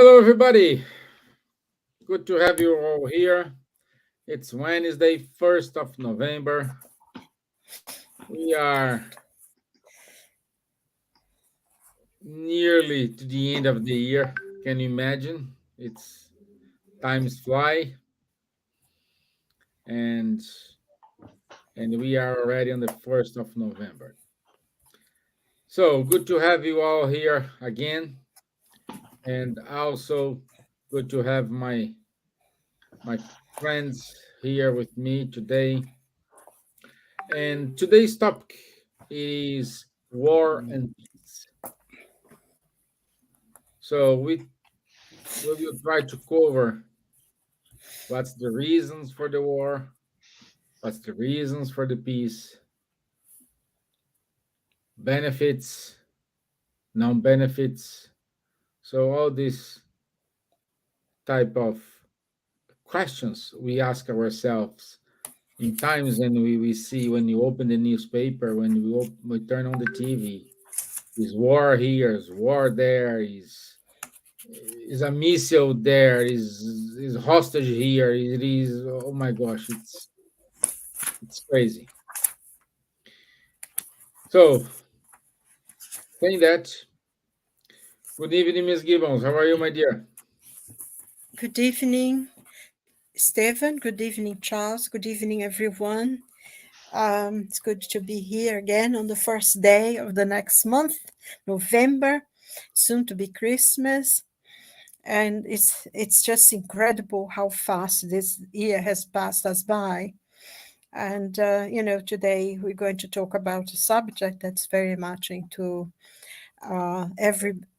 Hello, everybody. Good to have you all here. It's Wednesday, 1st of November. We are nearly to the end of the year. Can you imagine? It's times fly, and we are already on the 1st of November. So good to have you all here again, and also good to have my friends here with me today. And today's topic is war and peace. So we will try to cover what's the reasons for the war, what's the reasons for the peace, benefits, non-benefits. So all these type of questions we ask ourselves in times when we see when you open the newspaper, when we turn on the TV, is war here, is war there, is a missile there, is hostage here, it is, oh my gosh, it's crazy. So saying that, good evening, Miss Gibbons. How are you, my dear? Good evening, Stevan. Good evening, Charles. Good evening, everyone. It's good to be here again on the first day of the next month, November, soon to be Christmas. And it's just incredible how fast this year has passed us by. And, today we're going to talk about a subject that's very much into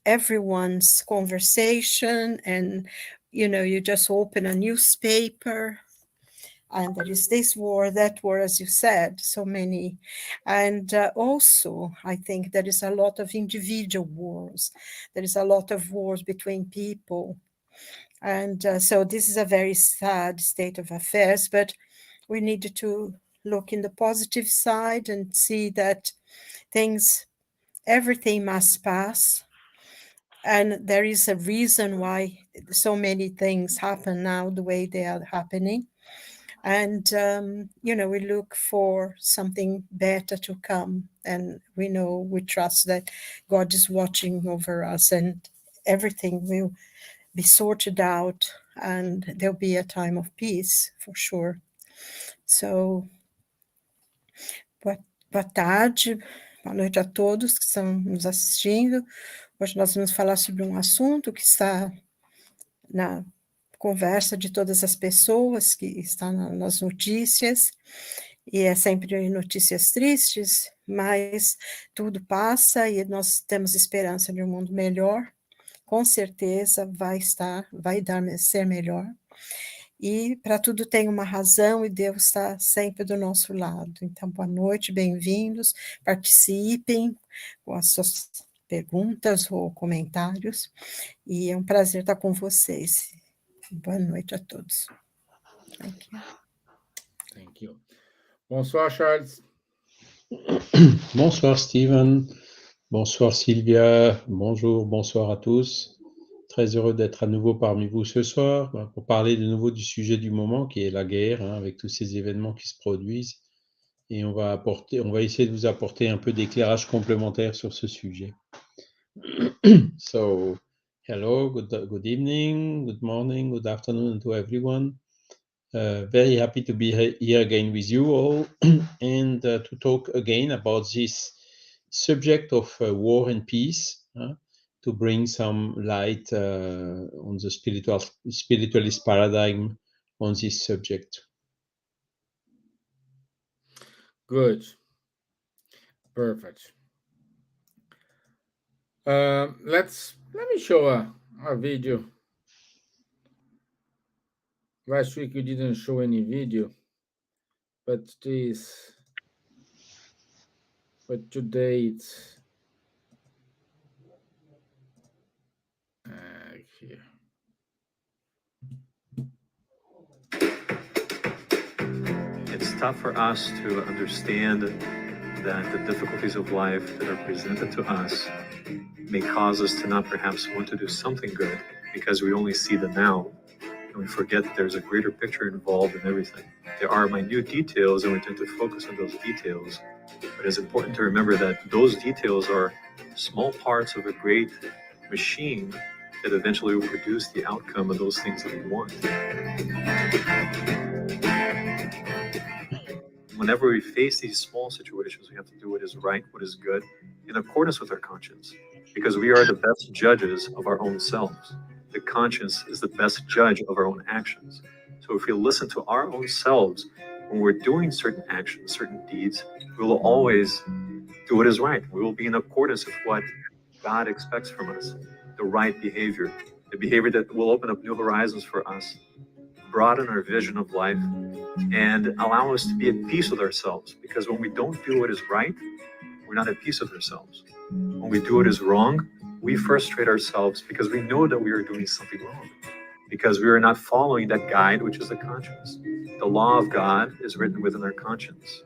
everyone's conversation. And you just open a newspaper and there is this war, that war, as you said, so many. And also I think there is a lot of individual wars. There is a lot of wars between people. And so this is a very sad state of affairs, but we need to look in the positive side and see that everything must pass. And there is a reason why so many things happen now the way they are happening. And, we look for something better to come. And we trust that God is watching over us and everything will be sorted out and there'll be a time of peace for sure. So, boa, boa tarde, boa noite a todos que estão nos assistindo. Hoje nós vamos falar sobre um assunto que está na conversa de todas as pessoas, que está nas notícias, e é sempre notícias tristes, mas tudo passa e nós temos esperança de um mundo melhor. Com certeza vai ser melhor. E para tudo tem uma razão e Deus está sempre do nosso lado. Então, boa noite, bem-vindos, participem com as suas perguntas ou comentários, e é um prazer estar com vocês. Boa noite a todos. Thank you. Thank you. Bonsoir, Charles. Bonsoir, Steven. Bonsoir, Silvia. Bonjour, bonsoir à tous. Très heureux d'être à nouveau parmi vous ce soir pour parler de nouveau du sujet du moment qui est la guerre, avec tous ces événements qui se produisent. Et on va essayer de vous apporter un peu d'éclairage complémentaire sur ce sujet. So, hello, good evening, good morning, good afternoon to everyone. Very happy to be here again with you all and to talk again about this subject of war and peace, to bring some light on the spiritualist paradigm on this subject. Good. Perfect. Let me show a video. Last week we didn't show any video, but today it's here. It's tough for us to understand that the difficulties of life that are presented to us may cause us to not perhaps want to do something good, because we only see the now, and we forget that there's a greater picture involved in everything. There are minute details, and we tend to focus on those details. But it's important to remember that those details are small parts of a great machine that eventually will produce the outcome of those things that we want. Whenever we face these small situations, we have to do what is right, what is good, in accordance with our conscience, because we are the best judges of our own selves. The conscience is the best judge of our own actions. So if we listen to our own selves when we're doing certain actions, certain deeds, we will always do what is right. We will be in accordance with what God expects from us, the right behavior, the behavior that will open up new horizons for us, broaden our vision of life, and allow us to be at peace with ourselves. Because when we don't do what is right, we're not at peace with ourselves. When we do what is wrong, we frustrate ourselves because we know that we are doing something wrong, because we are not following that guide, which is the conscience. The law of God is written within our conscience.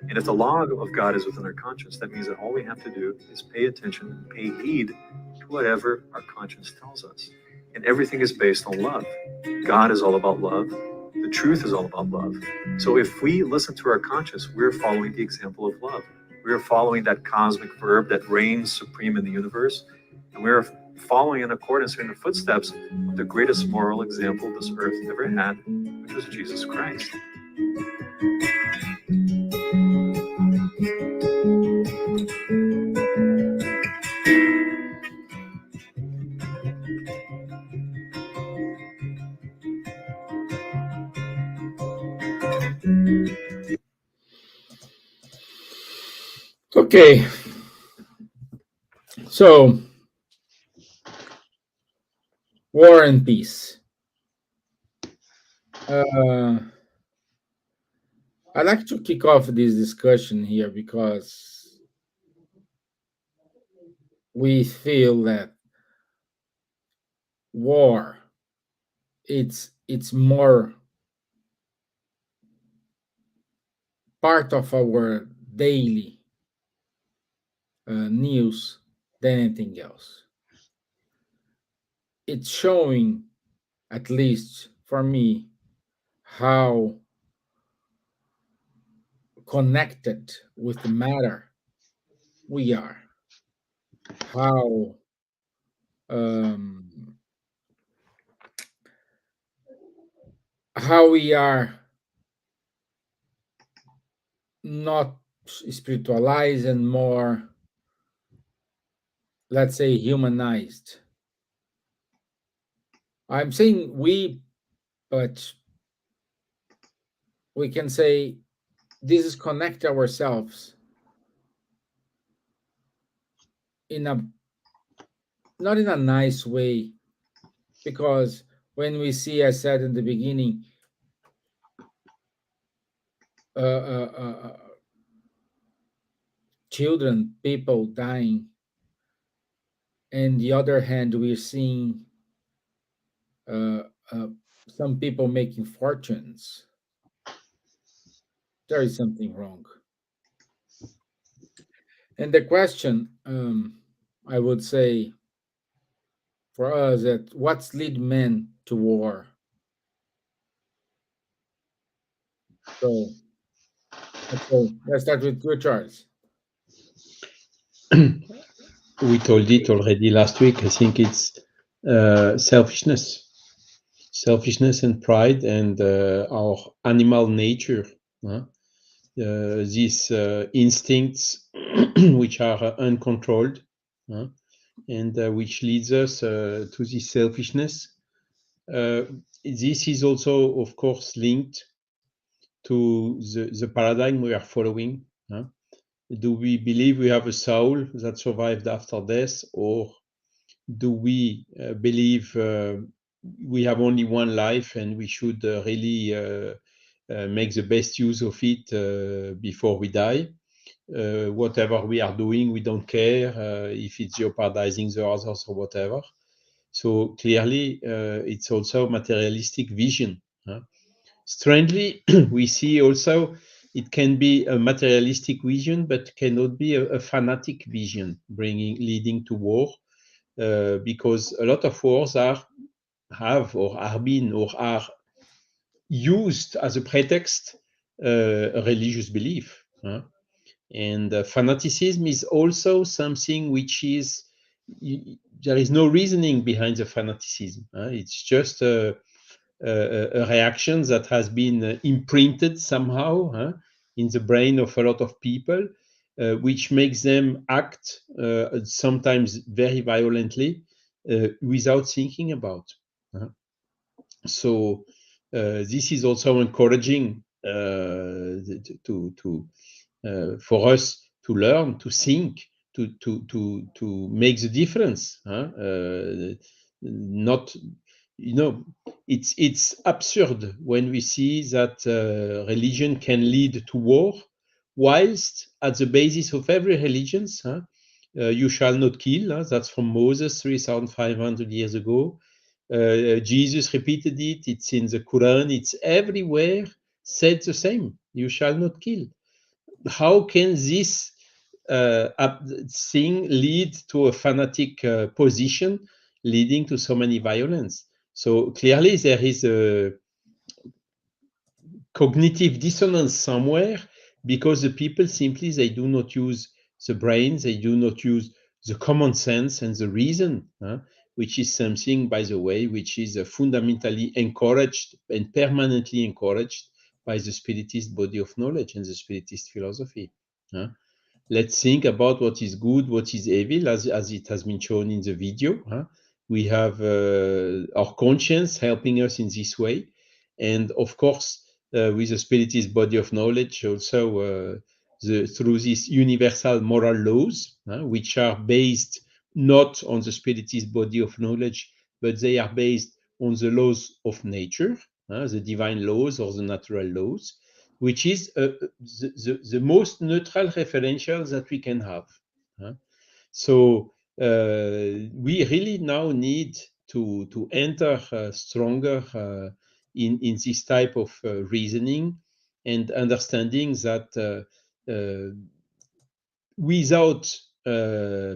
And if the law of God is within our conscience, that means that all we have to do is pay attention, pay heed to whatever our conscience tells us. And everything is based on love. God is all about love. The truth is all about love. So if we listen to our conscience, we're following the example of love. We're following that cosmic verb that reigns supreme in the universe. And we're following in accordance in the footsteps of the greatest moral example this earth ever had, which was Jesus Christ. Okay. So, war and peace. I'd like to kick off this discussion here because we feel that war it's more part of our daily news than anything else. It's showing, at least for me, how connected with the matter we are, how um, how we are not spiritualized and more, let's say, humanized. I'm saying we, but we can say this is connect ourselves in a not in a nice way, because when we see, I said in the beginning, uh, uh, uh, uh, children, people dying, and the other hand, we're seeing uh, uh, some people making fortunes. There is something wrong. And the question, I would say, for us, that what's lead men to war? So, okay, let's start with Charles. We told it already last week. I think it's selfishness and pride and our animal nature. These instincts which are uncontrolled and which leads us to this selfishness. This is also, of course, linked to the paradigm we are following. Do we believe we have a soul that survived after death, or do we believe we have only one life and we should really make the best use of it before we die? Whatever we are doing, we don't care if it's jeopardizing the others or whatever. So clearly, it's also materialistic vision. Strangely, we see also it can be a materialistic vision, but cannot be a fanatic vision, leading to war, because a lot of wars are have or are been or are used as a pretext a religious belief. And fanaticism is also something which is, there is no reasoning behind the fanaticism. It's just a reaction that has been imprinted somehow in the brain of a lot of people, which makes them act sometimes very violently without thinking about. So this is also encouraging for us to learn, to think, to make the difference. Not, it's absurd when we see that religion can lead to war, whilst at the basis of every religion, you shall not kill. That's from Moses 3,500 years ago. Jesus repeated it. It's in the Quran. It's everywhere said the same. You shall not kill. How can this thing lead to a fanatic position leading to so many violence? So clearly there is a cognitive dissonance somewhere, because the people simply, they do not use the brain, they do not use the common sense and the reason, which is something, by the way, which is fundamentally encouraged and permanently encouraged by the Spiritist body of knowledge and the Spiritist philosophy. Let's think about what is good, what is evil, as it has been shown in the video. We have our conscience helping us in this way. And of course, with the Spiritist body of knowledge, also through these universal moral laws, which are based not on the Spiritist body of knowledge, but they are based on the laws of nature, the divine laws or the natural laws, which is the most neutral referential that we can have. So we really now need to enter stronger in this type of reasoning and understanding that without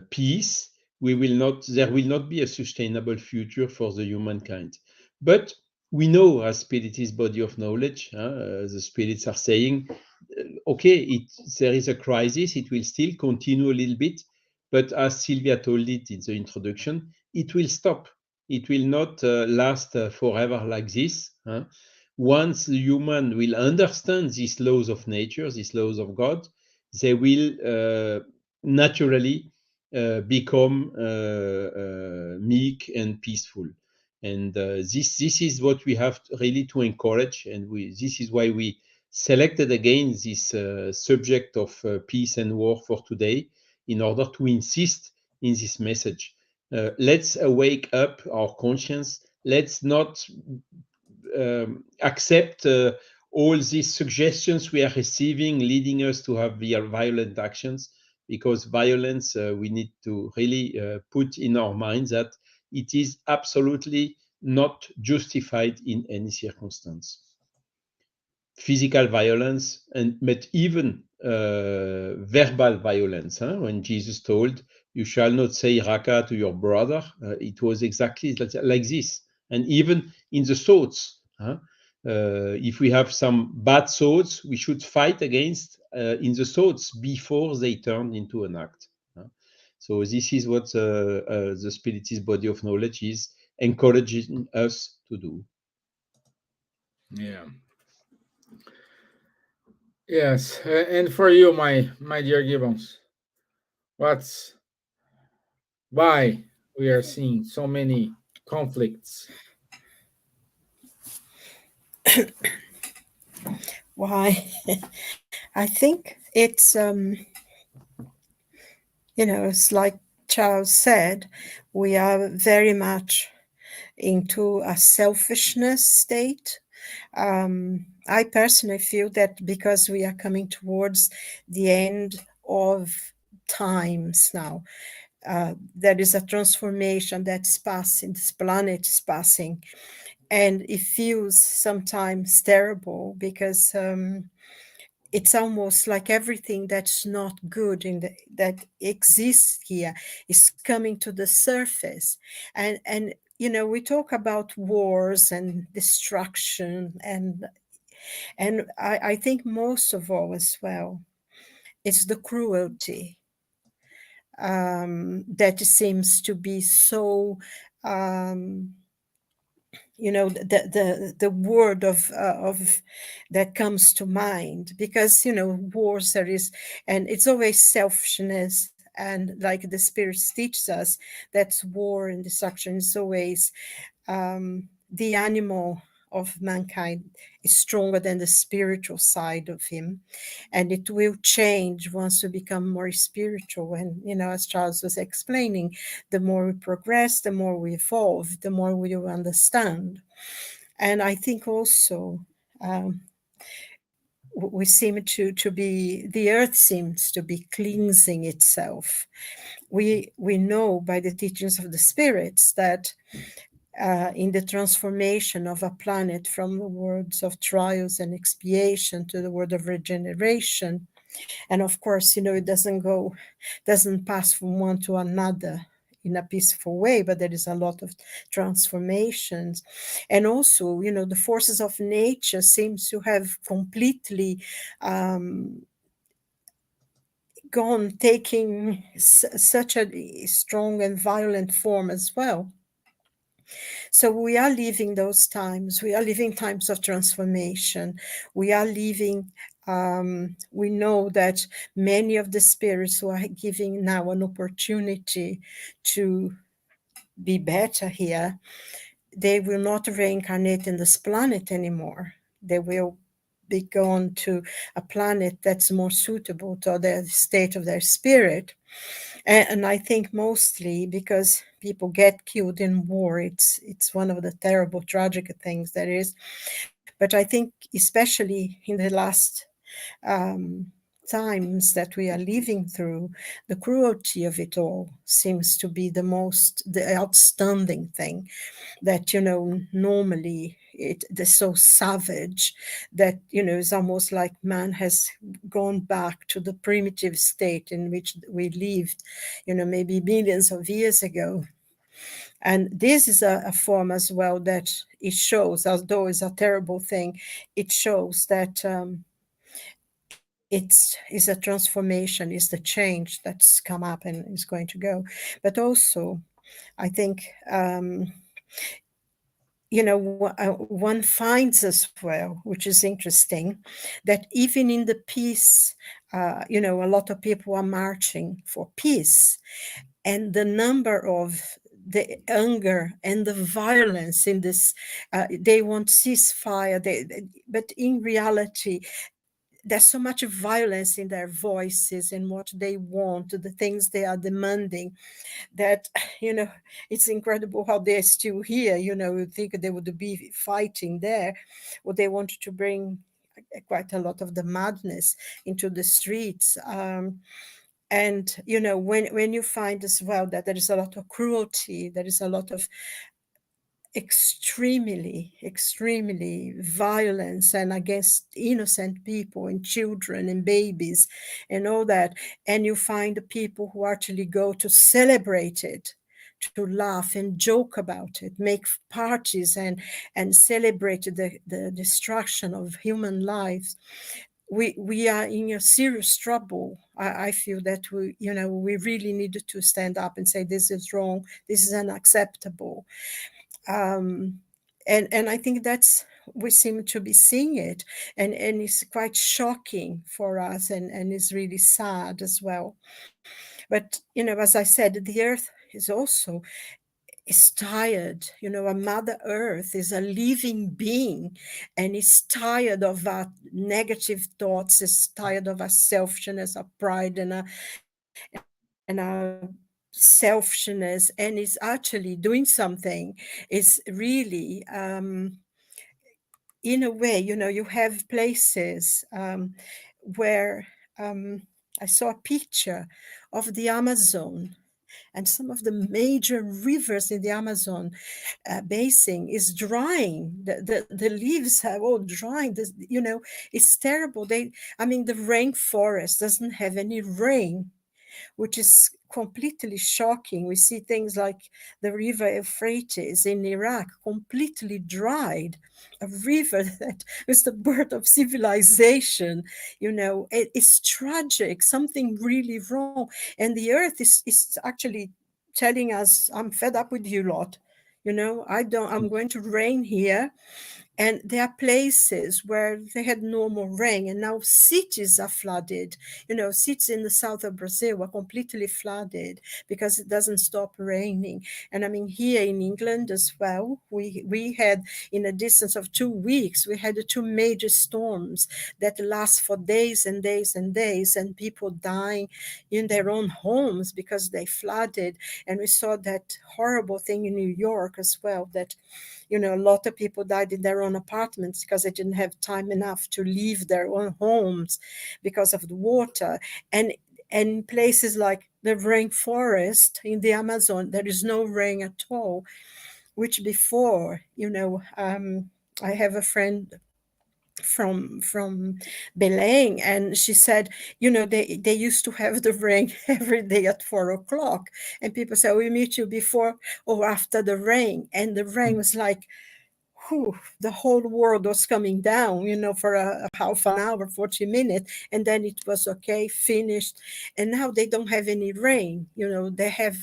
peace, there will not be a sustainable future for the humankind. But we know, as Spiritist body of knowledge, the spirits are saying, okay, there is a crisis, it will still continue a little bit, but as Silvia told it in the introduction, it will stop. It will not last forever like this. Once the human will understand these laws of nature, these laws of God, they will naturally become meek and peaceful. And this is what we have really to encourage, and this is why we selected again this subject of peace and war for today, in order to insist in this message. Let's wake up our conscience. Let's not accept all these suggestions we are receiving, leading us to have violent actions, because violence, we need to really put in our minds that it is absolutely not justified in any circumstance. Physical violence, but even verbal violence. When Jesus told, you shall not say raka to your brother, it was exactly like this. And even in the thoughts, if we have some bad thoughts, we should fight against in the thoughts before they turn into an act. So this is what the Spiritist body of knowledge is encouraging us to do. Yeah. Yes, and for you, my dear Gibbons, what's why we are seeing so many conflicts? Why? I think it's, it's like Charles said, we are very much into a selfishness state. I personally feel that because we are coming towards the end of times now, there is a transformation that's passing, this planet is passing, and it feels sometimes terrible because it's almost like everything that's not good that exists here is coming to the surface, and we talk about wars and destruction, and I think most of all as well, it's the cruelty that seems to be so, um, the word of that comes to mind, because wars there is, and it's always selfishness, and like the spirits teach us, that's war and destruction is always, the animal of mankind is stronger than the spiritual side of him, and it will change once we become more spiritual. And as Charles was explaining, the more we progress, the more we evolve, the more we will understand. And I think also, um, we seem to be, the earth seems to be cleansing itself. We know by the teachings of the spirits that, in the transformation of a planet from the worlds of trials and expiation to the world of regeneration. And of course, it doesn't pass from one to another in a peaceful way, but there is a lot of transformations. And also, the forces of nature seems to have completely, gone, taking such a strong and violent form as well. So we are living those times. We are living times of transformation. We are living, we know that many of the spirits who are giving now an opportunity to be better here, they will not reincarnate in this planet anymore. They will be gone to a planet that's more suitable to the state of their spirit. And I think mostly because people get killed in war. It's one of the terrible, tragic things there is. But I think especially in the last, times that we are living through, the cruelty of it all seems to be the outstanding thing. That normally they're so savage that it's almost like man has gone back to the primitive state in which we lived maybe millions of years ago. And this is a form as well that it shows, although it's a terrible thing, it shows that, it's a transformation, is the change that's come up and is going to go. But also I think, one finds as well, which is interesting, that even in the peace, a lot of people are marching for peace, and the number of the anger and the violence in this, they want ceasefire, but in reality, there's so much violence in their voices and what they want, the things they are demanding, that it's incredible how they're still here. You think they would be fighting there. Well, they wanted to bring quite a lot of the madness into the streets. And when you find as well that there is a lot of cruelty, there is a lot of extremely violence and against innocent people and children and babies and all that, and you find the people who actually go to celebrate it, to laugh and joke about it, make parties and celebrate the destruction of human lives, we are in a serious trouble. I feel that we really need to stand up and say, this is wrong, this is unacceptable. And I think that's, we seem to be seeing it, and it's quite shocking for us, and it's really sad as well. But as I said, the earth is tired. A Mother Earth is a living being, and is tired of our negative thoughts, is tired of our selfishness, our pride, and our selfishness, and is actually doing something. Is really, in a way, you have places, where, I saw a picture of the Amazon, and some of the major rivers in the Amazon basin is drying. The leaves are all drying. It's terrible. The rainforest doesn't have any rain, which is completely shocking. We see things like the river Euphrates in Iraq completely dried, a river that was the birth of civilization. It's tragic, something really wrong. And the earth is actually telling us, I'm fed up with you lot. I'm going to reign here. And there are places where they had no more rain, and now cities are flooded. Cities in the south of Brazil were completely flooded because it doesn't stop raining. And I mean, here in England as well, we had, in a distance of 2 weeks, we had two major storms that last for days and days and days, and people dying in their own homes because they flooded. And we saw that horrible thing in New York as well, that a lot of people died in their own apartments because they didn't have time enough to leave their own homes because of the water. And places like the rainforest in the Amazon, there is no rain at all, which before, I have a friend from Belém, and she said, they used to have the rain every day at 4 o'clock, and people say, we meet you before or after the rain, and the rain was like, whew, the whole world was coming down, for a half an hour, 40 minutes, and then it was okay, finished. And now they don't have any rain. They have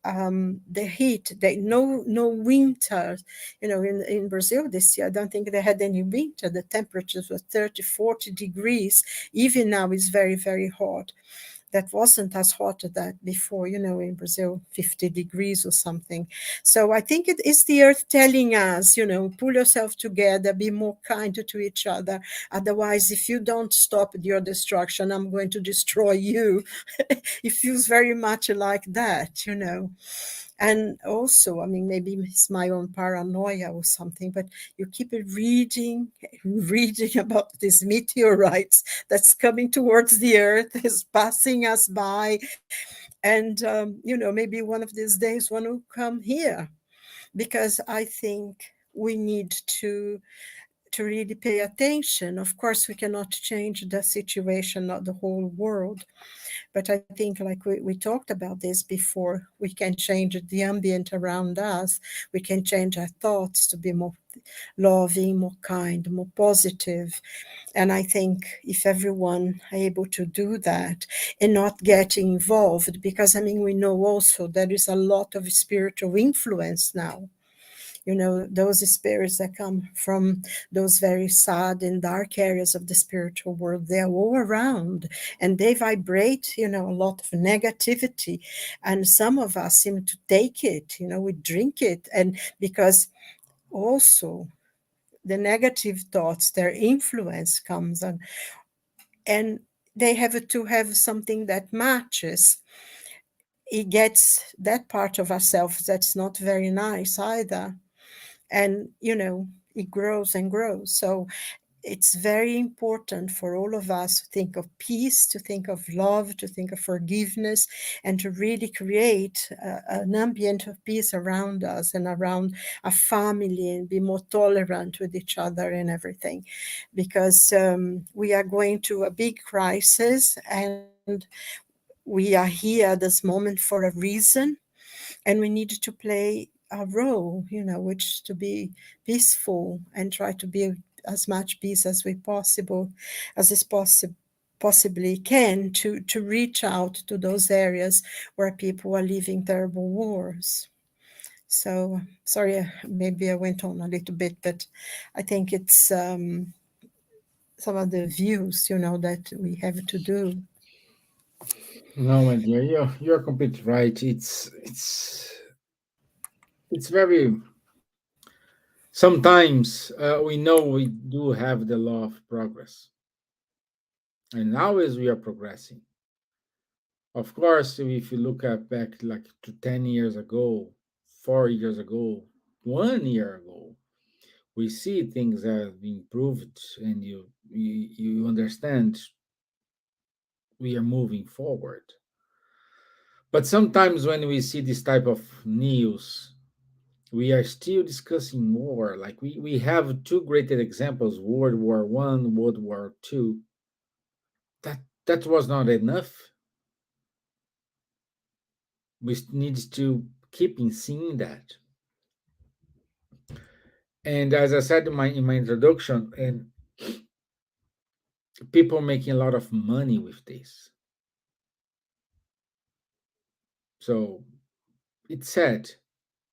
the heat. They no winter. In Brazil this year, I don't think they had any winter. The temperatures were 30, 40 degrees. Even now, it's very, very hot. That wasn't as hot as that before, in Brazil, 50 degrees or something. So I think it is the earth telling us, pull yourself together, be more kind to each other. Otherwise, if you don't stop your destruction, I'm going to destroy you. It feels very much like that. And also, I mean, maybe it's my own paranoia or something, but you keep reading about these meteorites that's coming towards the earth, is passing us by. And, maybe one of these days one will come here, because I think we need to really pay attention. Of course, we cannot change the situation, not the whole world. But I think, like we talked about this before, we can change the ambient around us. We can change our thoughts to be more loving, more kind, more positive. And I think if everyone are able to do that and not getting involved, because I mean, we know also there is a lot of spiritual influence now. Those spirits that come from those very sad and dark areas of the spiritual world, they're all around, and they vibrate, a lot of negativity. And some of us seem to take it, we drink it. And because also the negative thoughts, their influence comes on, and they have to have something that matches. It gets that part of ourselves that's not very nice either. And it grows and grows. So it's very important for all of us to think of peace, to think of love, to think of forgiveness, and to really create an ambient of peace around us and around our family, and be more tolerant with each other and everything. Because we are going to a big crisis, and we are here at this moment for a reason, and we need to play a role, which to be peaceful and try to be as much peace as we possible, as is possible possibly can, to reach out to those areas where people are living terrible wars. So sorry, maybe I went on a little bit, but I think it's some of the views, that we have to do. No, my dear, you're completely right. It's very. Sometimes we know we do have the law of progress, and now as we are progressing, of course, if you look at back like to 10 years ago, 4 years ago, 1 year ago, we see things have improved, and you understand we are moving forward. But sometimes when we see this type of news, we are still discussing more. Like we have two great examples: World War I, World War II. That was not enough. We need to keep in seeing that. And as I said in my introduction, and people making a lot of money with this. So it's sad.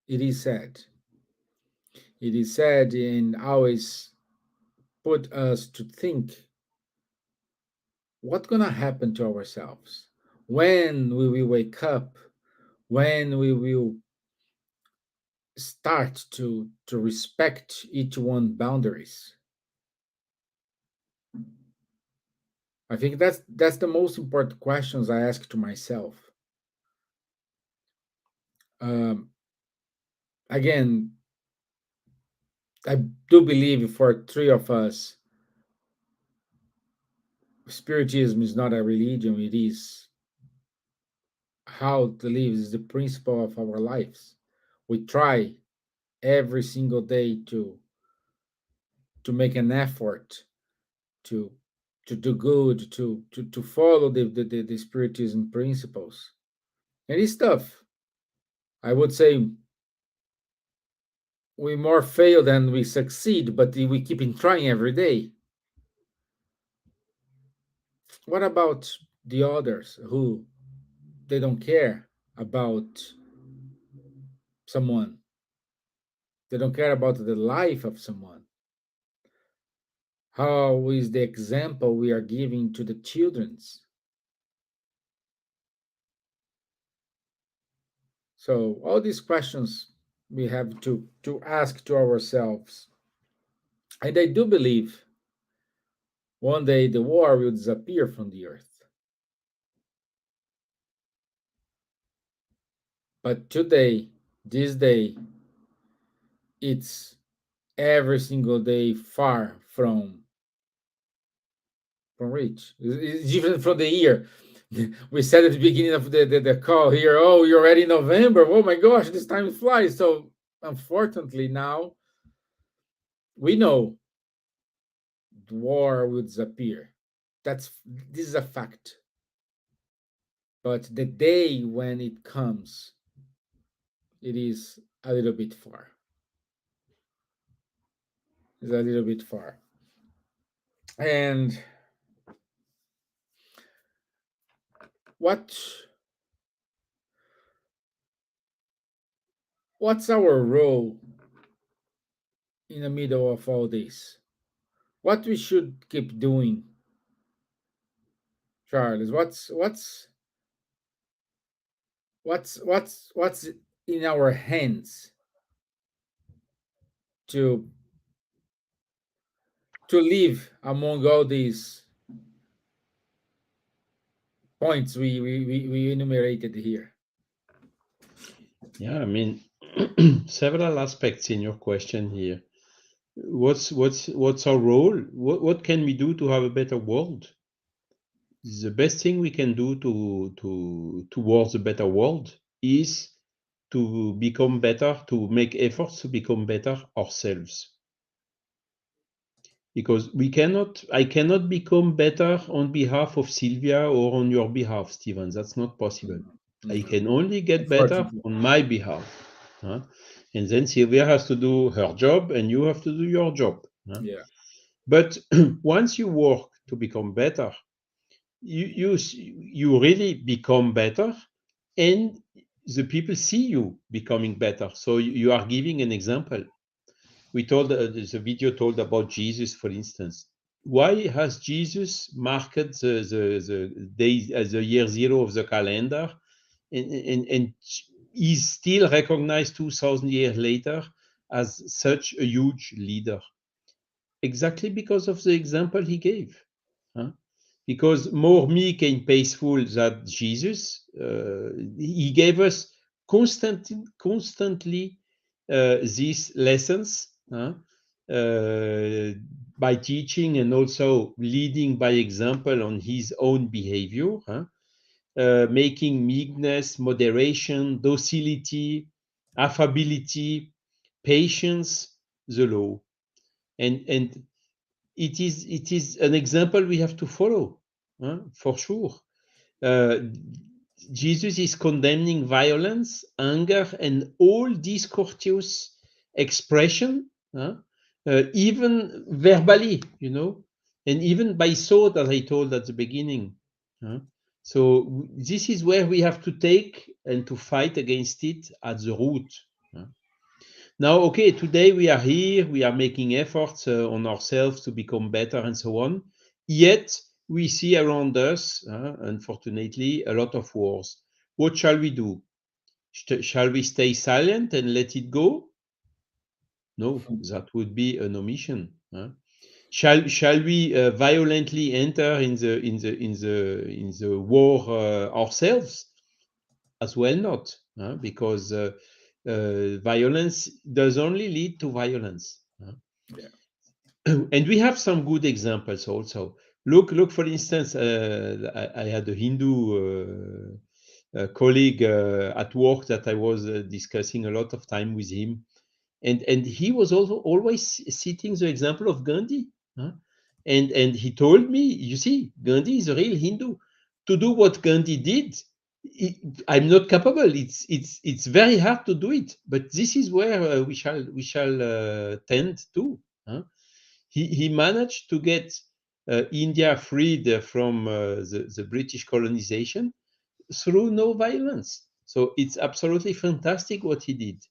It is sad. It is sad and always put us to think what's gonna happen to ourselves when we will wake up, when we will start to respect each one boundaries. I think that's the most important questions I ask to myself. Um, Again, I do believe for three of us, spiritism is not a religion. It is how to live. Is the principle of our lives. We try every single day to make an effort to to do good, to follow the spiritism principles. And it's tough. I would say we more fail than we succeed, but we keep in trying every day. What about the others who they don't care about someone? They don't care about the life of someone. How is the example we are giving to the children's? So all these questions we have to ask to ourselves. And I do believe one day the war will disappear from the earth. But today, this day, it's every single day far from reach. It's different from the year. We said at the beginning of the call here, oh, you're already in November. Oh my gosh, this time flies. So unfortunately now we know the war will disappear. This is a fact. But the day when it comes, it is a little bit far. It's a little bit far. And what what's our role in the middle of all this? What we should keep doing, Charles? What's in our hands to live among all these points we enumerated here? Yeah, I mean, several aspects in your question here. What's our role? What can we do to have a better world? The best thing we can do towards a better world is to become better, to make efforts to become better ourselves. Because I cannot become better on behalf of Silvia or on your behalf, Stevan. That's not possible. I can only get better on my behalf. Huh? And then Silvia has to do her job and you have to do your job. Huh? Yeah. But once you work to become better, you really become better and the people see you becoming better. So you are giving an example. We told the video told about Jesus, for instance. Why has Jesus marked the day as the year zero of the calendar, and is still recognized 2,000 years later as such a huge leader? Exactly because of the example he gave. Huh? Because more meek and peaceful than Jesus, he gave us constantly these lessons by teaching and also leading by example on his own behavior, making meekness, moderation, docility, affability, patience the law. And it is an example we have to follow, for sure. Jesus is condemning violence, anger, and all discourteous expression, even verbally, and even by thought, as I told at the beginning. So this is where we have to take and to fight against it at the root. Now, okay, today we are here, we are making efforts on ourselves to become better and so on. Yet we see around us, unfortunately, a lot of wars. What shall we do? Shall we stay silent and let it go? No, that would be an omission. Shall we violently enter in the war ourselves? As well not, because violence does only lead to violence. Yeah. And we have some good examples also. Look. For instance, I had a Hindu colleague at work that I was discussing a lot of time with him, and he was also always citing the example of Gandhi. And he told me, you see, Gandhi is a real Hindu. To do what Gandhi did, I'm not capable. It's very hard to do it. But this is where we shall tend to. He managed to get India freed from the British colonization through no violence. So it's absolutely fantastic what he did.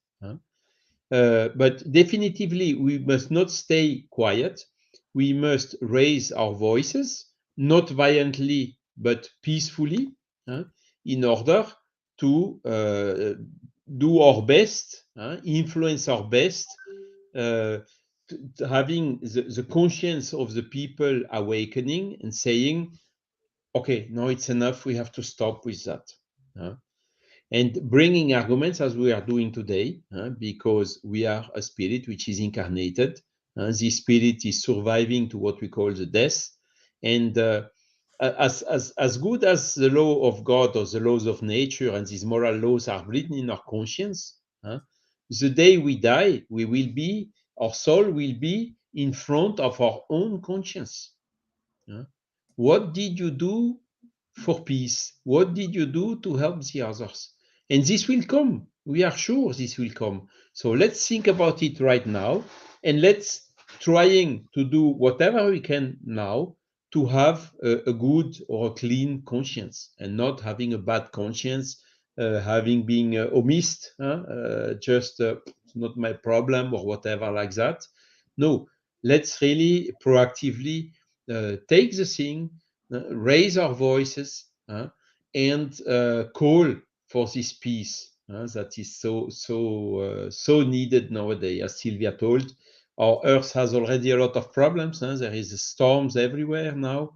But definitively, we must not stay quiet. We must raise our voices, not violently, but peacefully, in order to do our best, influence our best, having the conscience of the people awakening and saying, okay, no, it's enough. We have to stop with that. And bringing arguments as we are doing today, because we are a spirit which is incarnated. This spirit is surviving to what we call the death. And as good as the law of God or the laws of nature and these moral laws are written in our conscience, the day we die, our soul will be in front of our own conscience. What did you do for peace? What did you do to help the others? And this will come. We are sure this will come. So let's think about it right now, and let's trying to do whatever we can now to have a good or a clean conscience, and not having a bad conscience, having been omissed, just not my problem or whatever like that. No, let's really proactively take the thing, raise our voices, and call for this peace that is so needed nowadays. As Silvia told, our Earth has already a lot of problems. There is storms everywhere now,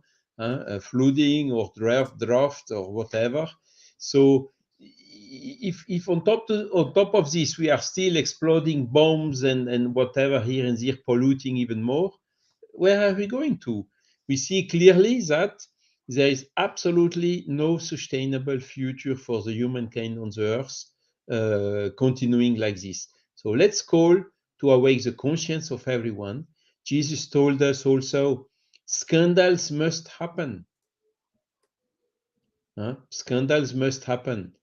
flooding or drought or whatever. So if on top of this we are still exploding bombs and whatever here and there, polluting even more, where are we going to? We see clearly that there is absolutely no sustainable future for the humankind on the earth continuing like this. So let's call to awake the conscience of everyone. Jesus told us also, scandals must happen. Scandals must happen.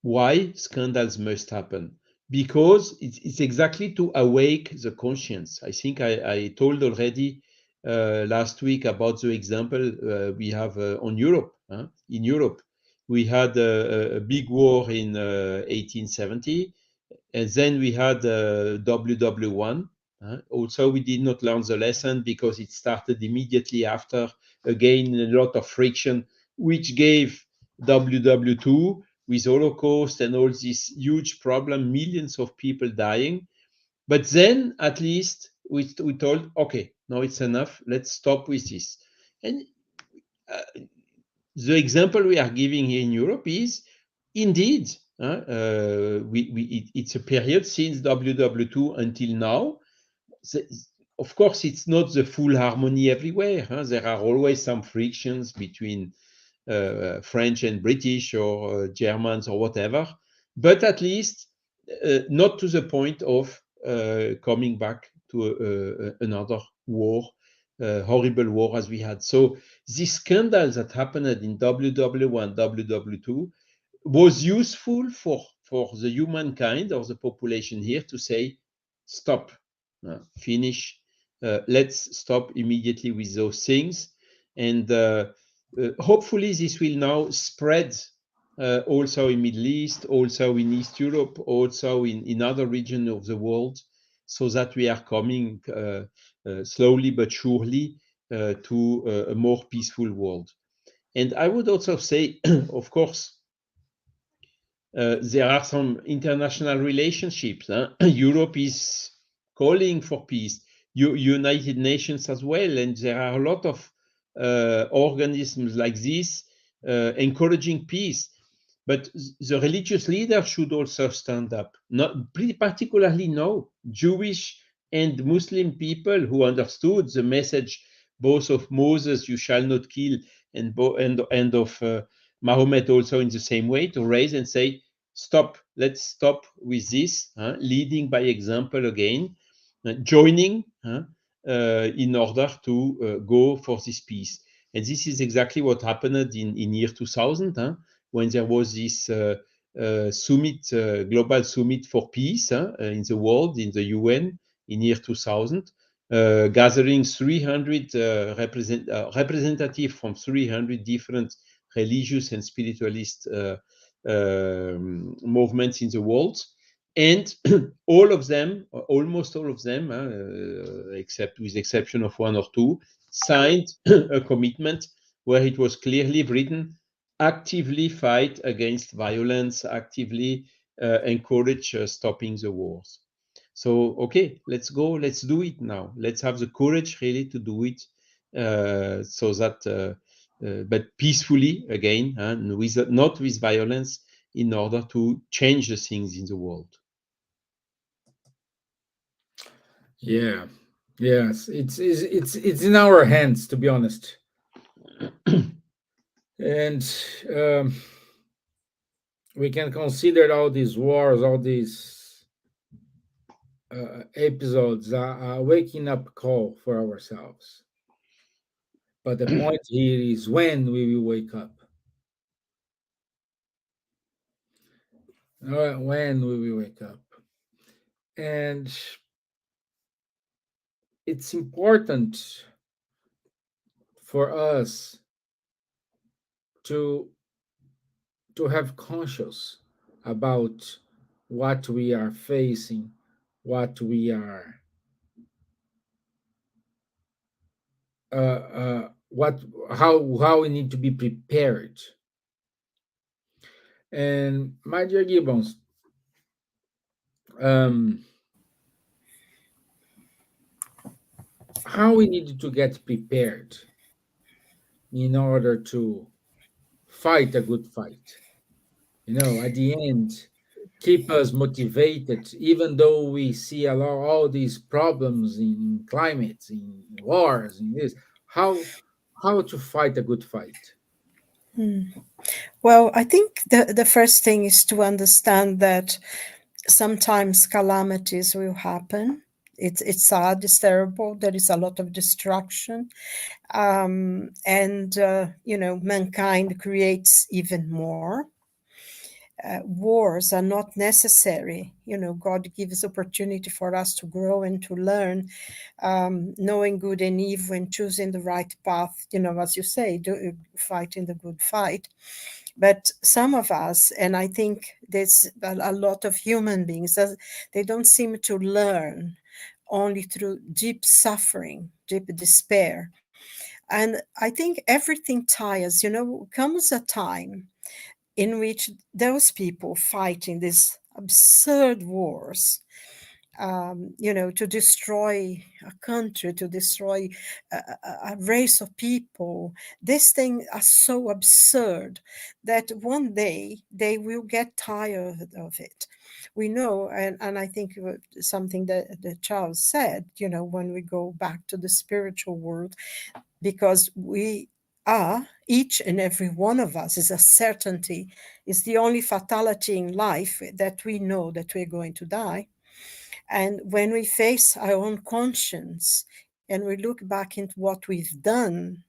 Why scandals must happen? Because it's exactly to awake the conscience. I think I told already last week about the example we have on Europe. In Europe, we had a big war in 1870, and then we had WW1. Also, we did not learn the lesson because it started immediately after, again, a lot of friction, which gave WW2 with Holocaust and all this huge problem, millions of people dying. But then at least we told, okay, now it's enough. Let's stop with this. And the example we are giving here in Europe is indeed, it's a period since WW2 until now. Of course, it's not the full harmony everywhere. There are always some frictions between French and British or Germans or whatever, but at least not to the point of coming back to another war, horrible war as we had. So this scandal that happened in WW1, WW2 was useful for the humankind or the population here to say, stop, finish, let's stop immediately with those things. And hopefully this will now spread also in Middle East, also in East Europe, also in other regions of the world, so that we are coming slowly but surely to a more peaceful world. And I would also say, of course, there are some international relationships. Europe is calling for peace, United Nations as well, and there are a lot of organisms like this encouraging peace. But the religious leaders should also stand up, not particularly now, Jewish and Muslim people who understood the message both of Moses, you shall not kill, and of Mahomet also in the same way, to raise and say, stop, let's stop with this, leading by example again, joining in order to go for this peace. And this is exactly what happened in year 2000, when there was this summit, global summit for peace in the world, in the UN, in year 2000, gathering 300 representatives from 300 different religious and spiritualist movements in the world. And all of them, almost all of them, except with exception of one or two, signed a commitment where it was clearly written, actively fight against violence, actively encourage stopping the wars. So, okay, let's go, let's do it now. Let's have the courage really to do it, so that, but peacefully again, and not with violence, in order to change the things in the world. Yeah. Yes, it's in our hands, to be honest. And um, we can consider all these wars, all these episodes, a waking up call for ourselves. But the point here is when we will wake up. When we will wake up. And it's important for us to have conscious about what we are facing, what we are what how we need to be prepared. And my dear Gibbons, um, how we need to get prepared in order to fight a good fight. At the end, keep us motivated, even though we see all these problems in climate, in wars, in this. How to fight a good fight? Well, I think the first thing is to understand that sometimes calamities will happen. It's sad, it's terrible. There is a lot of destruction, and mankind creates even more. Wars are not necessary. God gives opportunity for us to grow and to learn, knowing good and evil and choosing the right path. As you say, fighting the good fight. But some of us, and I think there's a lot of human beings, they don't seem to learn only through deep suffering, deep despair. And I think everything tires, comes a time in which those people fighting these absurd wars, to destroy a country, to destroy a race of people. These things are so absurd that one day they will get tired of it. We know, and I think something that Charles said, when we go back to the spiritual world, because we are, each and every one of us is a certainty, is the only fatality in life that we know that we're going to die. And when we face our own conscience and we look back into what we've done,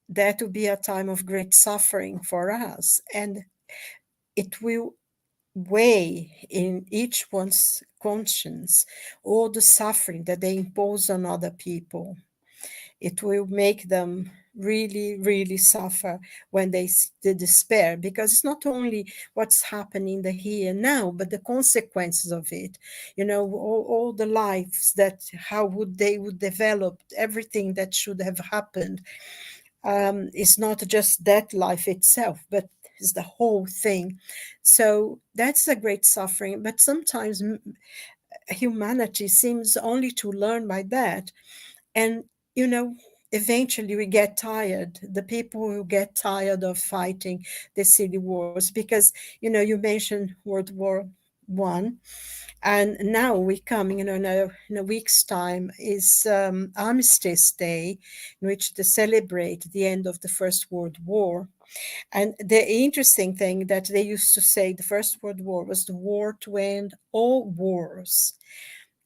that will be a time of great suffering for us. And it will weigh in each one's conscience all the suffering that they impose on other people. It will make them really, really suffer when the despair, because it's not only what's happening in the here and now, but the consequences of it. All the lives that how would they would develop, everything that should have happened. It's not just that life itself, but it's the whole thing. So that's a great suffering. But sometimes humanity seems only to learn by that. And, you know, eventually we get tired. The people will get tired of fighting the city wars because, you mentioned World War I. And now we're coming, in a week's time is Armistice Day, in which they celebrate the end of the First World War. And the interesting thing that they used to say the First World War was the war to end all wars.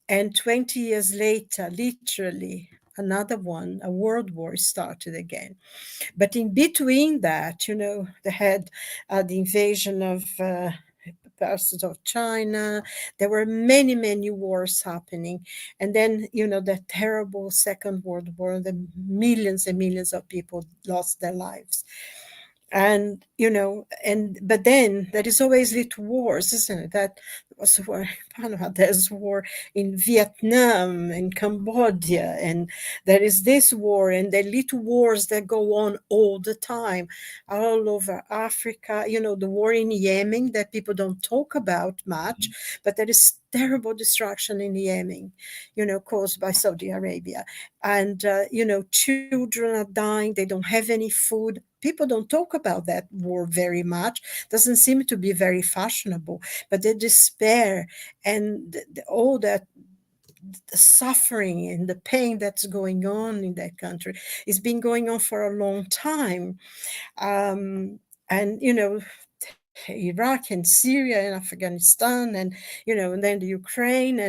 And 20 years later, literally, another one, a world war started again. But in between that, they had the invasion of parts of China. There were many, many wars happening. And then, the terrible Second World War, the millions and millions of people lost their lives. And but then there is always little wars, isn't it? That was war in Panama, there's war in Vietnam and Cambodia, and there is this war, and the little wars that go on all the time all over Africa. The war in Yemen that people don't talk about much, but there is terrible destruction in Yemen, caused by Saudi Arabia. And children are dying, they don't have any food. People don't talk about that war very much. Doesn't seem to be very fashionable. But the despair and all that, the suffering and the pain that's going on in that country is been going on for a long time. And Iraq and Syria and Afghanistan, and then the Ukraine,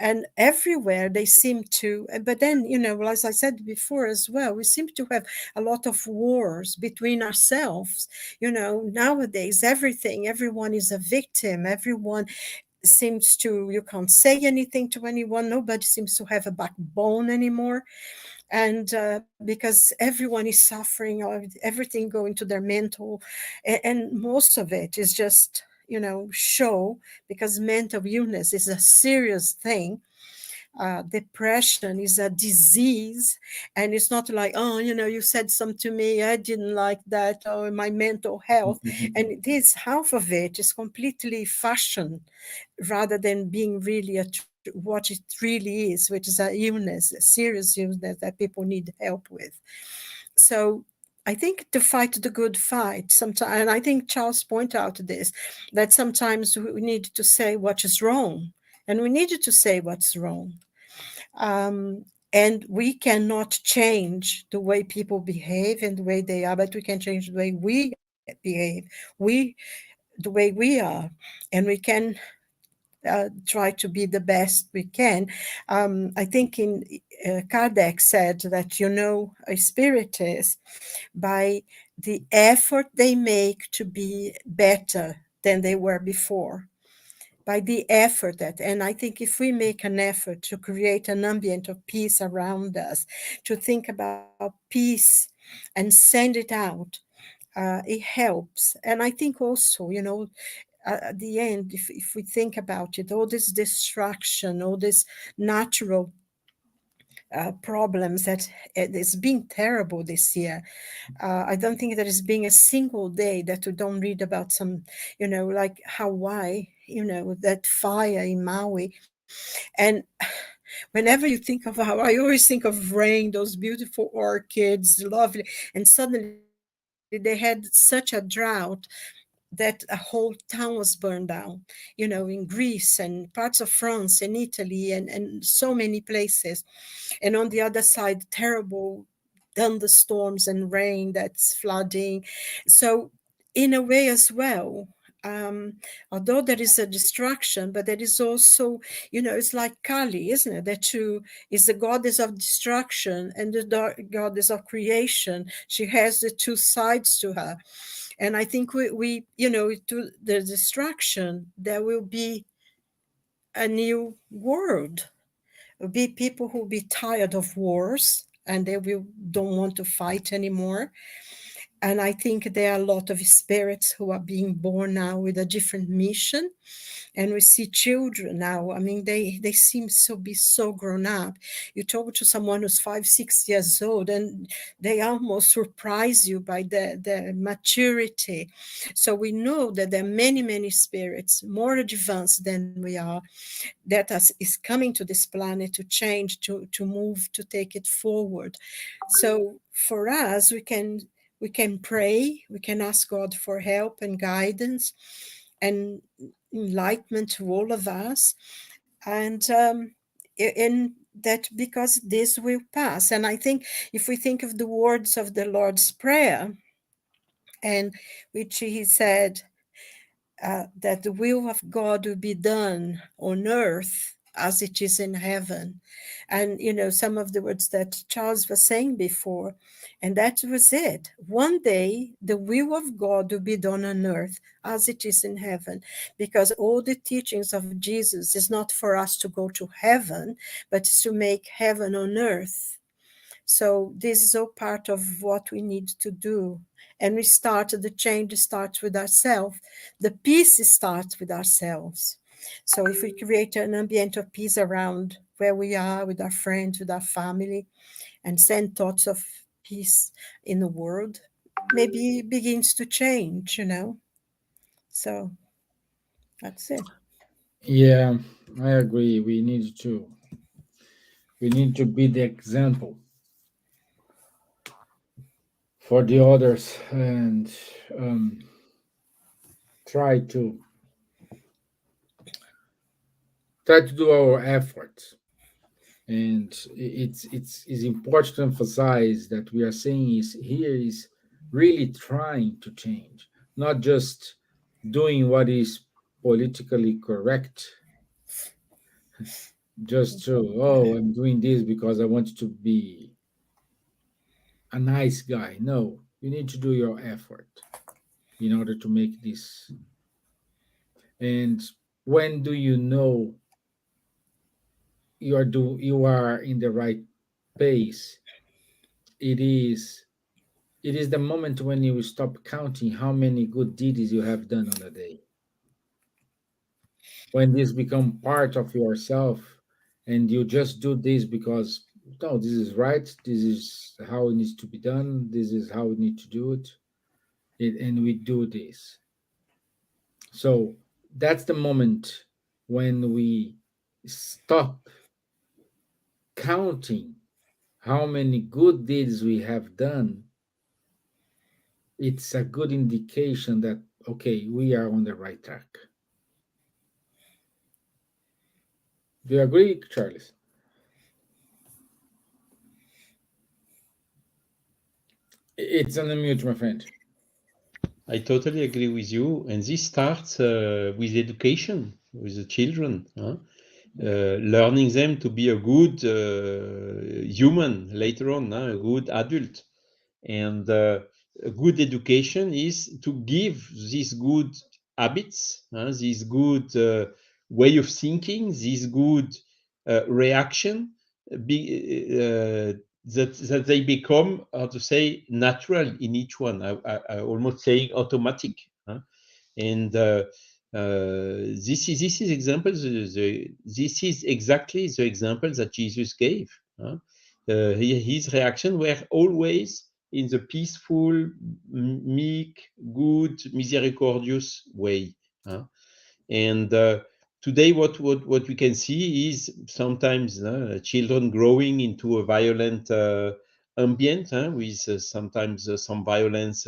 and everywhere they seem to. But then, as I said before as well, we seem to have a lot of wars between ourselves. Nowadays, everyone is a victim. Everyone seems to, you can't say anything to anyone. Nobody seems to have a backbone anymore. And because everyone is suffering, or everything going to their mental, and most of it is just show, because mental illness is a serious thing. Depression is a disease, and it's not like, oh, you said something to me, I didn't like that, or my mental health. And it is, half of it is completely fashion rather than being really what it really is, which is a illness, a serious illness that people need help with. So I think to fight the good fight sometimes, and I think Charles pointed out this, that sometimes we need to say what is wrong, and we needed to say what's wrong. And we cannot change the way people behave and the way they are, but we can change the way we behave, the way we are, and we can try to be the best we can. I think Kardec said that, a spirit is by the effort they make to be better than they were before. By the effort that, and I think if we make an effort to create an ambient of peace around us, to think about peace and send it out, it helps. And I think also, at the end, if we think about it, all this distraction, all this natural problems that it's been terrible this year. I don't think there has been a single day that we don't read about some, like Hawaii, that fire in Maui. And whenever you think of Hawaii, I always think of rain, those beautiful orchids, lovely. And suddenly they had such a drought that a whole town was burned down, in Greece and parts of France and Italy and so many places. And on the other side, terrible thunderstorms and rain that's flooding. So in a way as well, although there is a destruction, but there is also, it's like Kali, isn't it? That too is the goddess of destruction and the goddess of creation. She has the two sides to her. And I think we to the destruction, there will be a new world. There'll be people who will be tired of wars and they don't want to fight anymore. And I think there are a lot of spirits who are being born now with a different mission. And we see children now. I mean, they seem to be so grown up. You talk to someone who's 5, 6 years old, and they almost surprise you by their maturity. So we know that there are many, many spirits more advanced than we are that is coming to this planet to change, to move, to take it forward. So for us, we can pray, we can ask God for help and guidance and enlightenment to all of us, and in that, because this will pass. And I think if we think of the words of the Lord's Prayer, and which he said that the will of God will be done on earth as it is in heaven. And, some of the words that Charles was saying before, and that was it. One day, the will of God will be done on earth as it is in heaven, because all the teachings of Jesus is not for us to go to heaven, but it's to make heaven on earth. So this is all part of what we need to do. And the change starts with ourselves. The peace starts with ourselves. So if we create an ambient of peace around where we are, with our friends, with our family, and send thoughts of peace in the world, maybe it begins to change, So that's it. Yeah, I agree. We need to be the example for the others, and try to do our efforts. And it's important to emphasize that we are saying is really trying to change, not just doing what is politically correct, just to, I'm doing this because I want to be a nice guy. No, you need to do your effort in order to make this. And when do you know you are in the right pace? It is the moment when you stop counting how many good deeds you have done on a day. When this become part of yourself, and you just do this because, no, this is right, this is how it needs to be done, this is how we need to do it, and we do this. So that's the moment when we stop counting how many good deeds we have done. It's a good indication that, okay, we are on the right track. Do you agree, Charles? It's on the mute, my friend. I totally agree with you. And this starts with education, with the children, learning them to be a good human later on, a good adult. And a good education is to give these good habits, this good way of thinking, this good reaction, that they become, how to say, natural in each one. I almost saying automatic. And this is examples. This is exactly the example that Jesus gave. His reaction were always in the peaceful, meek, good, misericordious way. And today, what we can see is sometimes children growing into a violent ambient, with sometimes some violence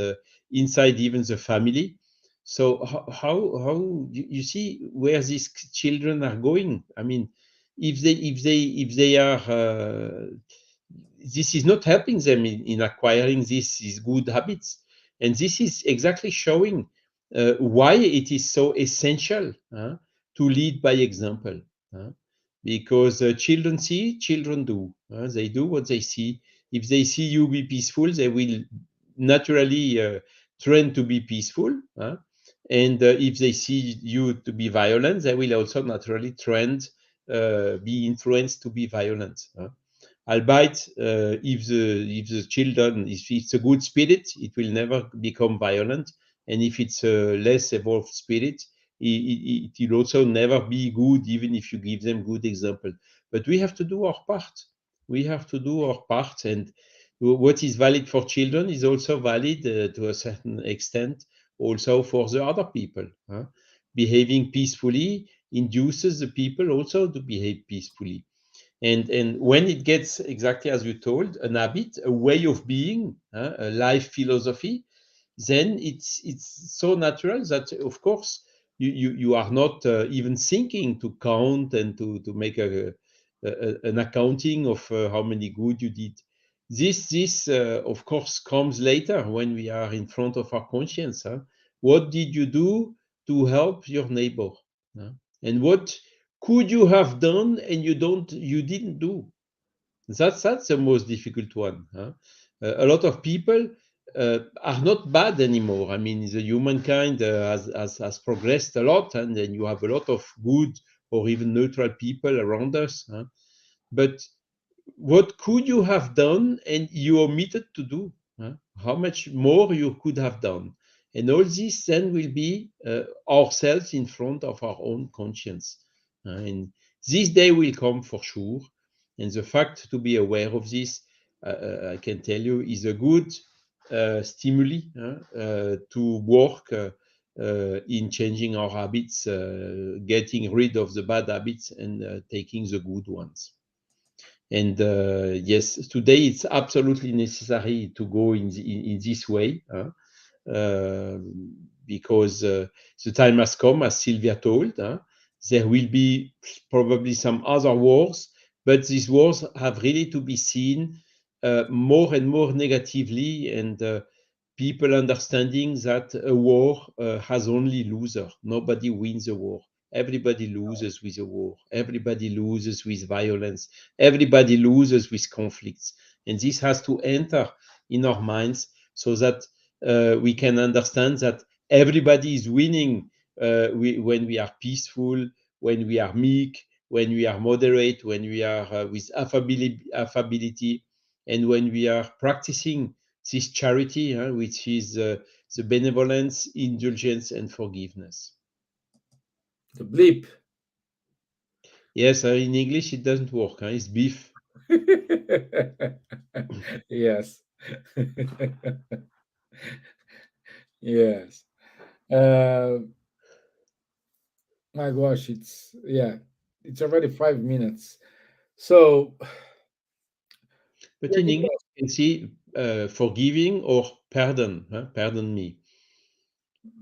inside even the family. So how you see where these children are going? I mean, if they are this is not helping them in acquiring these good habits, and this is exactly showing why it is so essential to lead by example. uh, because children see, children do. They do what they see. If they see you be peaceful, they will naturally train to be peaceful. And if they see you to be violent, they will also naturally train, be influenced to be violent. Albeit, if the children, if it's a good spirit, it will never become violent, and if it's a less evolved spirit, it will also never be good, even if you give them good example. But we have to do our part. We have to do our part, and what is valid for children is also valid to a certain extent also for the other people. Behaving peacefully induces the people also to behave peacefully. And when it gets exactly as you told, an habit, a way of being, a life philosophy, then it's so natural that of course you are not even thinking to count and to make an accounting of how many good you did. This of course comes later when we are in front of our conscience. What did you do to help your neighbor? huh? And what could you have done and you didn't do? That's the most difficult one. A lot of people are not bad anymore. I mean, the humankind has progressed a lot, and then you have a lot of good or even neutral people around us. But what could you have done and you omitted to do? How much more you could have done? And all this then will be ourselves in front of our own conscience. And this day will come for sure. And the fact to be aware of this, I can tell you, is a good stimuli to work in changing our habits, getting rid of the bad habits and taking the good ones. And yes, today it's absolutely necessary to go in this way, because the time has come, as Silvia told. There will be probably some other wars, but these wars have really to be seen more and more negatively, and people understanding that a war has only loser. Nobody wins a war. Everybody loses with a war. Everybody loses with violence. Everybody loses with conflicts. And this has to enter in our minds so that we can understand that everybody is winning when we are peaceful, when we are meek, when we are moderate, when we are with affability, and when we are practicing this charity, which is the benevolence, indulgence, and forgiveness. The bleep. Yes, in English it doesn't work. It's beef. Yes. Yes. Uh, my gosh, it's already 5 minutes. So But we're in English, gonna, you can see forgiving or pardon, pardon me.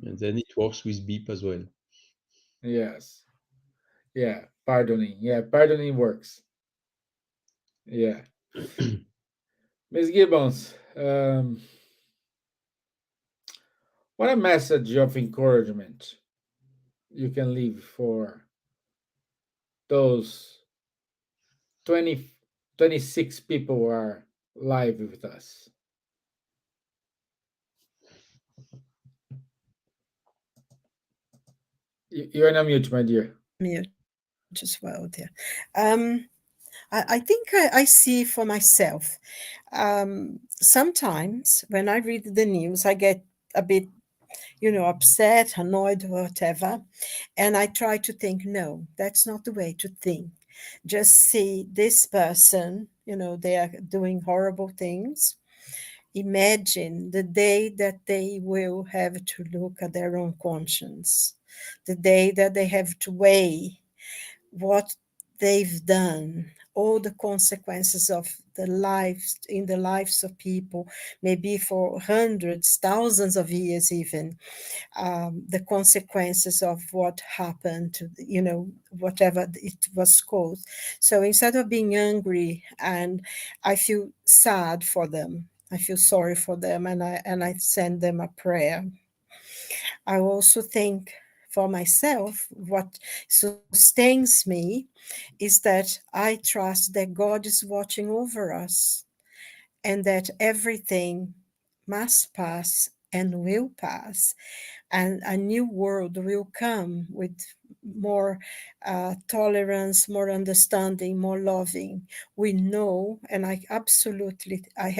And then it works with beep as well. yes, yeah, pardoning, yeah, pardoning works, yeah. Miss Gibbons, what a message of encouragement you can leave for those 20, 26 people who are live with us. You're on mute, my dear. Mute as well there. I think I see for myself. Sometimes when I read the news, I get a bit, upset, annoyed, whatever. And I try to think, no, that's not the way to think. Just see this person, they are doing horrible things. Imagine the day that they will have to look at their own conscience, the day that they have to weigh what they've done, all the consequences of the lives in the lives of people, maybe for hundreds, thousands of years even, the consequences of what happened to, whatever it was caused. So instead of being angry, and I feel sad for them, I feel sorry for them, and I send them a prayer. I also think for myself, what sustains me is that I trust that God is watching over us and that everything must pass and will pass, and a new world will come with more tolerance, more understanding, more loving. We know, and I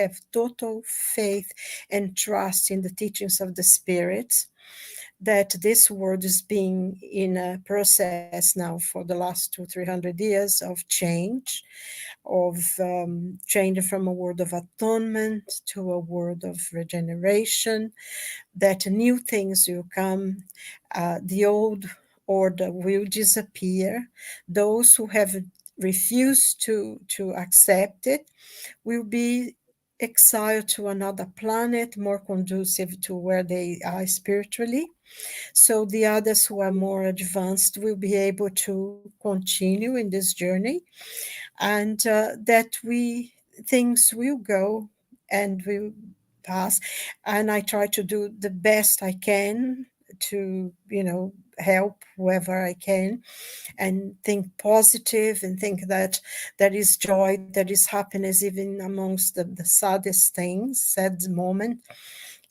have total faith and trust in the teachings of the Spirit, that this world is being in a process now for the last 200-300 years of change, of changing from a world of atonement to a world of regeneration, that new things will come, the old order will disappear. Those who have refused to accept it will be exiled to another planet more conducive to where they are spiritually. So the others who are more advanced will be able to continue in this journey, and that we things will go and will pass. And I try to do the best I can to, help whoever I can, and think positive, and think that there is joy, there is happiness even amongst the saddest things, sad moment.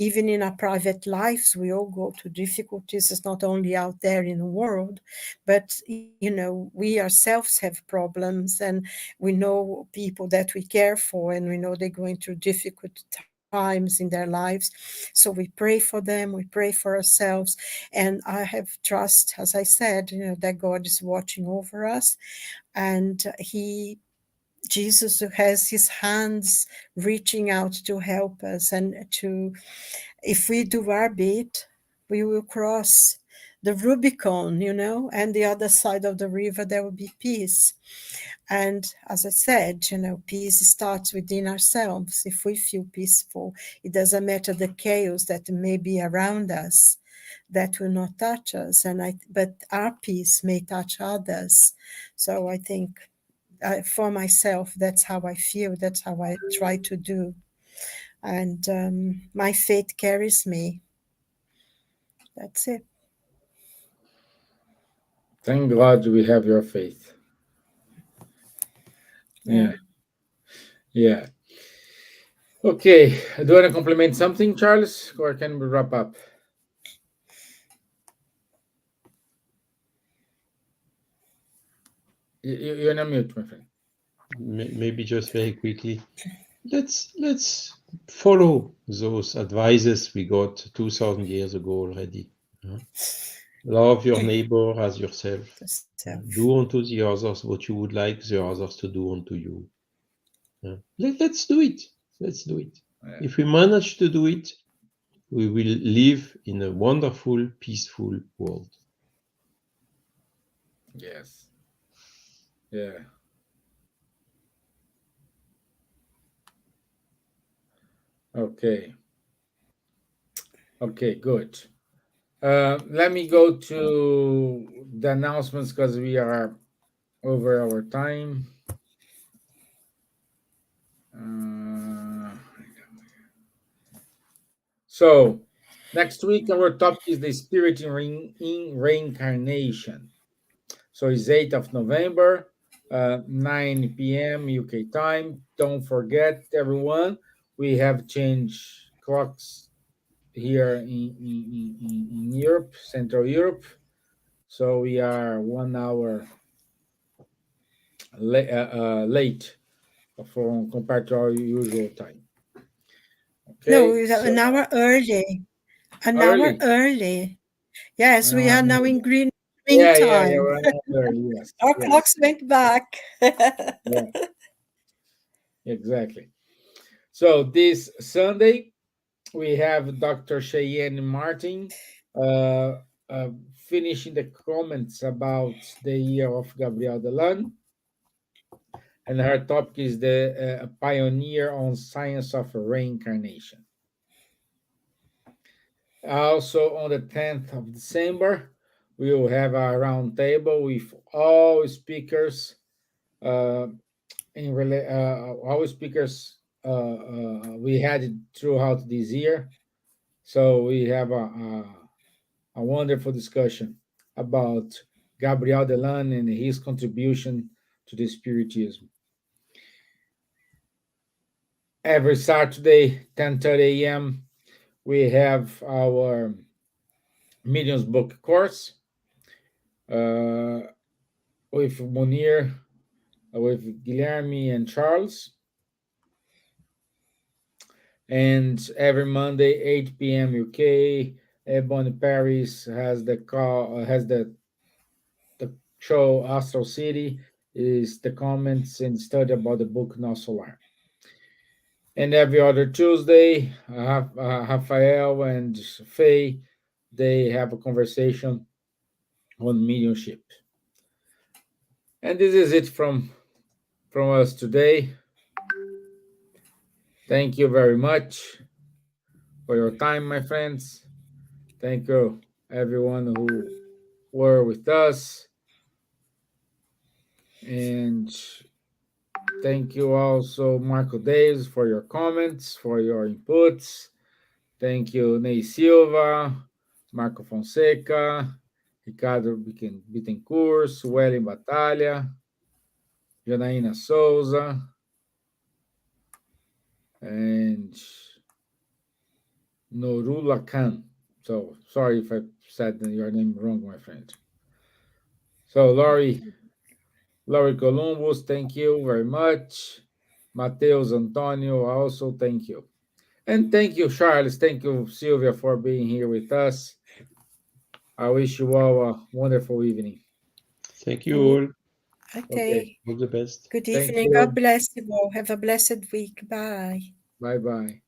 Even in our private lives, we all go through difficulties. It's not only out there in the world, but we ourselves have problems, and we know people that we care for, and we know they're going through difficult times in their lives. So we pray for them, we pray for ourselves, and I have trust, as I said, that God is watching over us, and Jesus has his hands reaching out to help us, and to, if we do our bit, we will cross the Rubicon, and the other side of the river, there will be peace. And as I said, peace starts within ourselves. If we feel peaceful, it doesn't matter the chaos that may be around us, that will not touch us. But our peace may touch others. So I think, for myself, that's how I feel. That's how I try to do. And my faith carries me. That's it. Thank God we have your faith. Yeah. Yeah. Yeah. Okay. Do you want to compliment something, Charles, or can we wrap up? You're on mute, my friend. Maybe just very quickly, let's follow those advices we got 2000 years ago already. Love your neighbor as yourself. Do unto the others what you would like the others to do unto you. Let's do it. Let's do it. Yeah. If we manage to do it, we will live in a wonderful, peaceful world. Yes. Yeah. Okay. Okay, good. Let me go to the announcements because we are over our time. So next week our topic is the spirit in reincarnation. So it's 8th of November, 9 p.m. UK time. Don't forget, everyone, we have changed clocks here in Europe, Central Europe. So we are 1 hour late from compared to our usual time. No, Okay, so an hour early. An hour early. early. Yes, we are now in green Yeah, time. 1 hour early. Yes, Our yes, clocks went back. yeah, exactly. So this Sunday we have Dr. Cheyenne Martin uh, finishing the comments about the year of Gabriel Delan, and her topic is the pioneer on science of reincarnation. Also, on the 10th of December, we will have a round table with all speakers. Uh, all speakers we had it throughout this year. So we have a a wonderful discussion about Gabriel Delan and his contribution to the Spiritism. Every Saturday, 10:30 a.m., we have our Mediums book course uh, with Munir, with Guilherme and Charles. And every Monday, 8 p.m. UK, Ebony Paris has the show Astral City is the comments and study about the book Nosso Lar. And every other Tuesday, Rafael and Faye, they have a conversation on mediumship. And this is it from us today. Thank you very much for your time, my friends. Thank you, everyone who were with us. And thank you also, Marco Davis, for your comments, for your inputs. Thank you, Ney Silva, Marco Fonseca, Ricardo Bittencourt, Suelen Batalha, Janaína Souza, and Norula Khan. So sorry if I said your name wrong, my friend. So Laurie Columbus, thank you very much. Mateus Antonio, also thank you. And thank you, Charles. Thank you, Silvia, for being here with us. I wish you all a wonderful evening. Thank you all. Okay. All the best. Good Thank evening. you. God bless you all. Have a blessed week. Bye. Bye-bye.